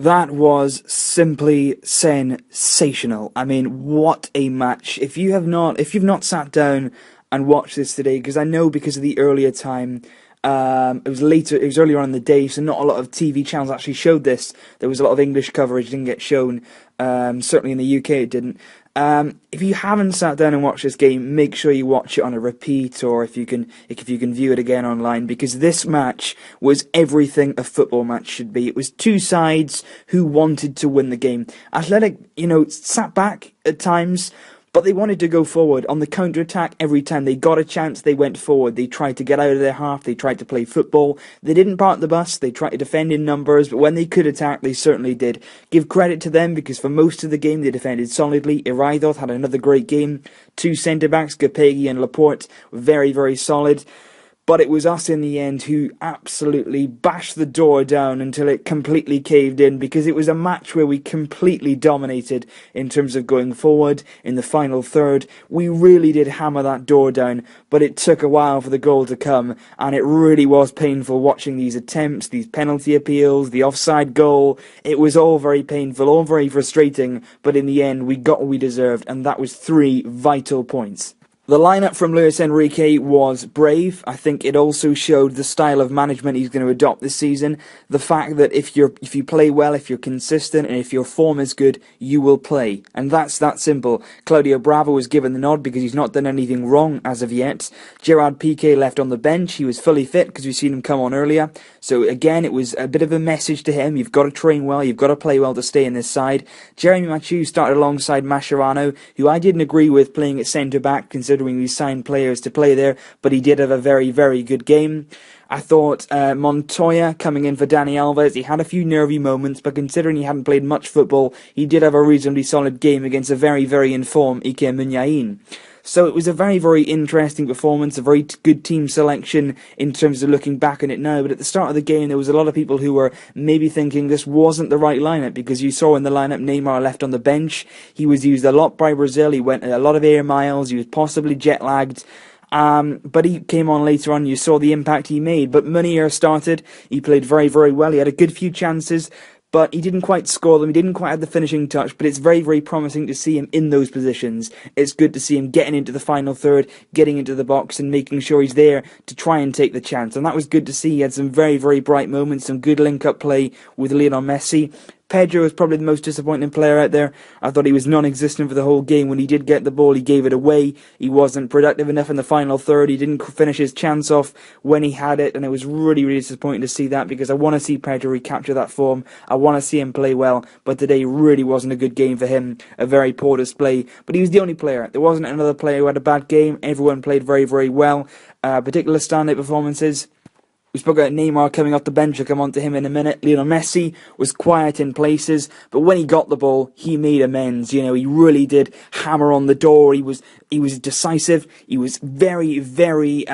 That was simply sensational. I mean, what a match. If you've not sat down and watched this today, because I know because of the earlier time, it was earlier on in the day, so not a lot of TV channels actually showed this. There was a lot of English coverage, didn't get shown. Certainly in the UK it didn't. If you haven't sat down and watched this game, make sure you watch it on a repeat, or if you can view it again online, because this match was everything a football match should be. It was two sides who wanted to win the game. Athletic, sat back at times, but they wanted to go forward. On the counter-attack, every time they got a chance, they went forward. They tried to get out of their half, they tried to play football. They didn't park the bus, they tried to defend in numbers, but when they could attack, they certainly did. Give credit to them, because for most of the game, they defended solidly. Iraidov had another great game. Two centre-backs, Gapegi and Laporte, were very, very solid. But it was us in the end who absolutely bashed the door down until it completely caved in, because it was a match where we completely dominated in terms of going forward in the final third. We really did hammer that door down, but it took a while for the goal to come, and it really was painful watching these attempts, these penalty appeals, the offside goal. It was all very painful, all very frustrating, but in the end we got what we deserved, and that was 3 vital points. The lineup from Luis Enrique was brave. I think it also showed the style of management he's going to adopt this season. The fact that if you play well, if you're consistent, and if your form is good, you will play. And that's that simple. Claudio Bravo was given the nod because he's not done anything wrong as of yet. Gerard Piqué left on the bench. He was fully fit because we've seen him come on earlier. So again, it was a bit of a message to him. You've got to train well, you've got to play well to stay in this side. Jeremy Mathieu started alongside Mascherano, who I didn't agree with playing at centre-back, considering we signed players to play there, but he did have a very, very good game. I thought Montoya coming in for Dani Alves, he had a few nervy moments, but considering he hadn't played much football, he did have a reasonably solid game against a very, very informed Iker Muniain. So it was a very, very interesting performance, a very good team selection in terms of looking back on it now. But at the start of the game, there was a lot of people who were maybe thinking this wasn't the right lineup, because you saw in the lineup Neymar left on the bench. He was used a lot by Brazil. He went a lot of air miles. He was possibly jet lagged. But he came on later on. You saw the impact he made. But Munier started. He played very, very well. He had a good few chances, but he didn't quite score them. He didn't quite have the finishing touch, but it's very, very promising to see him in those positions. It's good to see him getting into the final third, getting into the box and making sure he's there to try and take the chance. And that was good to see. He had some very, very bright moments, some good link-up play with Lionel Messi. Pedro was probably the most disappointing player out there. I thought he was non-existent for the whole game. When he did get the ball, he gave it away. He wasn't productive enough in the final third. He didn't finish his chance off when he had it, and it was really, really disappointing to see that, because I want to see Pedro recapture that form. I want to see him play well, but today really wasn't a good game for him. A very poor display, but he was the only player. There wasn't another player who had a bad game. Everyone played very, very well. Particular standout performances. We spoke about Neymar coming off the bench. I'll come on to him in a minute. Lionel Messi was quiet in places, but when he got the ball, he made amends. He really did hammer on the door. He was decisive. He was very, very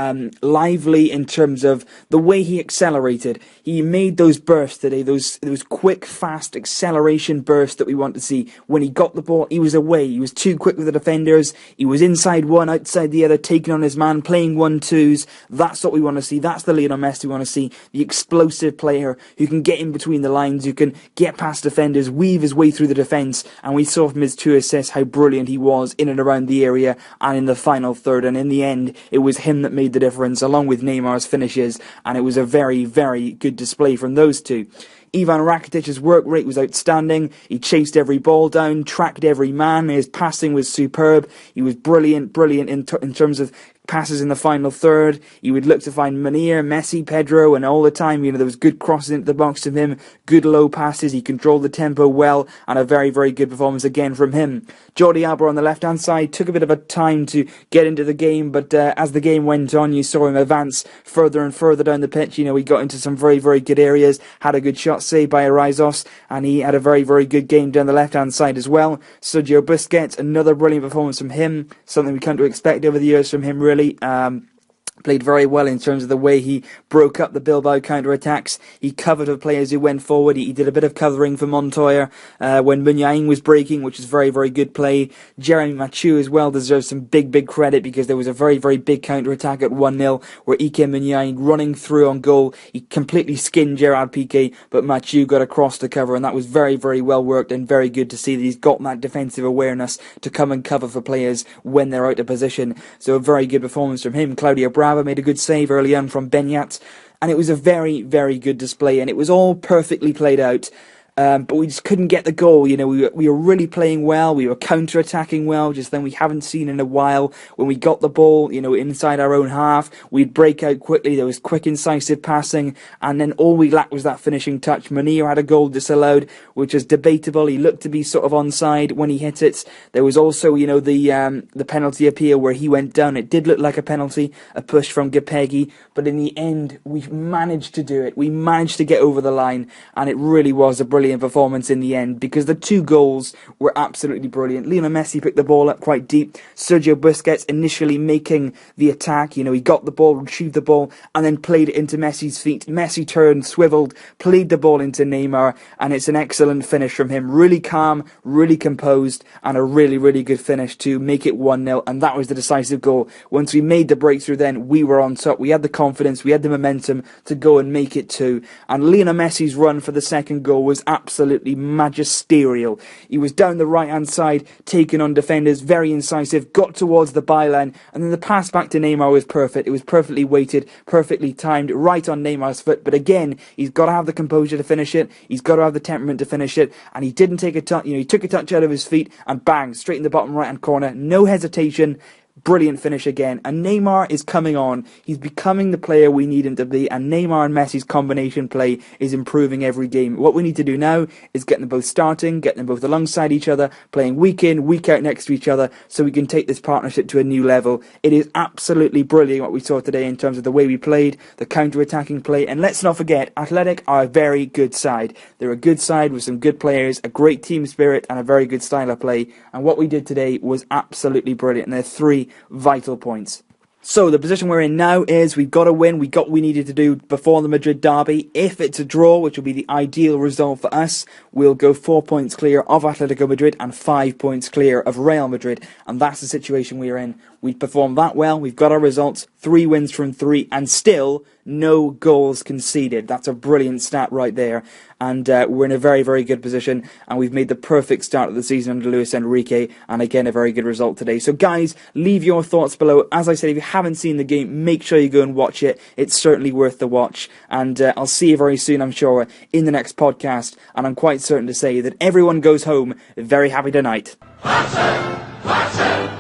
lively in terms of the way he accelerated. He made those bursts today, those quick, fast acceleration bursts that we want to see. When he got the ball, he was away. He was too quick with the defenders. He was inside one, outside the other, taking on his man, playing 1-2s. That's what we want to see. That's the Lionel Messi we want to see, the explosive player who can get in between the lines, who can get past defenders, weave his way through the defence. And we saw from his 2 assists how brilliant he was in and around the area and in the final third. And in the end, it was him that made the difference, along with Neymar's finishes. And it was a very, very good display from those two. Ivan Rakitic's work rate was outstanding. He chased every ball down, tracked every man. His passing was superb. He was brilliant in terms of passes in the final third. He would look to find Munier, Messi, Pedro, and all the time, there was good crosses into the box from him, good low passes. He controlled the tempo well, and a very, very good performance again from him. Jordi Alba on the left-hand side took a bit of a time to get into the game, but as the game went on, you saw him advance further and further down the pitch. He got into some very, very good areas, had a good shot saved by Iraidov, and he had a very, very good game down the left-hand side as well. Sergio Busquets, another brilliant performance from him, something we come to expect over the years from him, really. Played very well in terms of the way he broke up the Bilbao counter-attacks. He covered for players who went forward. He did a bit of covering for Montoya when Muniain was breaking, which is very, very good play. Jeremy Mathieu as well deserves some big, big credit because there was a very, very big counter-attack at 1-0 where Ike Muniain running through on goal. He completely skinned Gerard Piqué, but Mathieu got across to cover, and that was very, very well worked and very good to see that he's got that defensive awareness to come and cover for players when they're out of position. So a very good performance from him. Claudio Brava made a good save early on from Benyat, and it was a very, very good display, and it was all perfectly played out. But we just couldn't get the goal. You know, we were really playing well. We were counter-attacking well, just then we haven't seen in a while. When we got the ball, you know, inside our own half, we'd break out quickly. There was quick, incisive passing, and then all we lacked was that finishing touch. Munir had a goal disallowed, which was debatable. He looked to be sort of onside when he hit it. There was also, you know, the penalty appeal where he went down. It did look like a penalty, a push from Gapegi, but in the end, we managed to do it. We managed to get over the line, and it really was a brilliant performance in the end because the two goals were absolutely brilliant. Lionel Messi picked the ball up quite deep. Sergio Busquets initially making the attack. You know, he got the ball, retrieved the ball, and then played it into Messi's feet. Messi turned, swiveled, played the ball into Neymar, and it's an excellent finish from him. Really calm, really composed, and a really, really good finish to make it 1-0, and that was the decisive goal. Once we made the breakthrough, then we were on top. We had the confidence, we had the momentum to go and make it 2. And Lionel Messi's run for the second goal was absolutely magisterial. He was down the right-hand side, taking on defenders, very incisive, got towards the byline, and then the pass back to Neymar was perfect. It was perfectly weighted, perfectly timed, right on Neymar's foot. But again, he's got to have the composure to finish it. He's got to have the temperament to finish it. And he didn't take a touch. You know, he took a touch out of his feet and bang, straight in the bottom right-hand corner. No hesitation. Brilliant finish again, and Neymar is coming on. He's becoming the player we need him to be, and Neymar and Messi's combination play is improving every game. What we need to do now is get them both starting, get them both alongside each other, playing week in, week out next to each other, so we can take this partnership to a new level. It is absolutely brilliant what we saw today in terms of the way we played, the counter-attacking play, and let's not forget, Athletic are a very good side. They're a good side with some good players, a great team spirit, and a very good style of play, and what we did today was absolutely brilliant, and they're 3 vital points. So the position we're in now is we've got to win. We got what we needed to do before the Madrid derby. If it's a draw, which will be the ideal result for us, we'll go 4 points clear of Atletico Madrid and 5 points clear of Real Madrid. And that's the situation we're in. We've performed that well. We've got our results. 3 wins from 3 and still no goals conceded. That's a brilliant stat right there. And we're in a very, very good position. And we've made the perfect start of the season under Luis Enrique. And again, a very good result today. So guys, leave your thoughts below. As I said, if you haven't seen the game, make sure you go and watch it. It's certainly worth the watch. And I'll see you very soon, I'm sure, in the next podcast. And I'm quite certain to say that everyone goes home very happy tonight. Watch it! Watch it!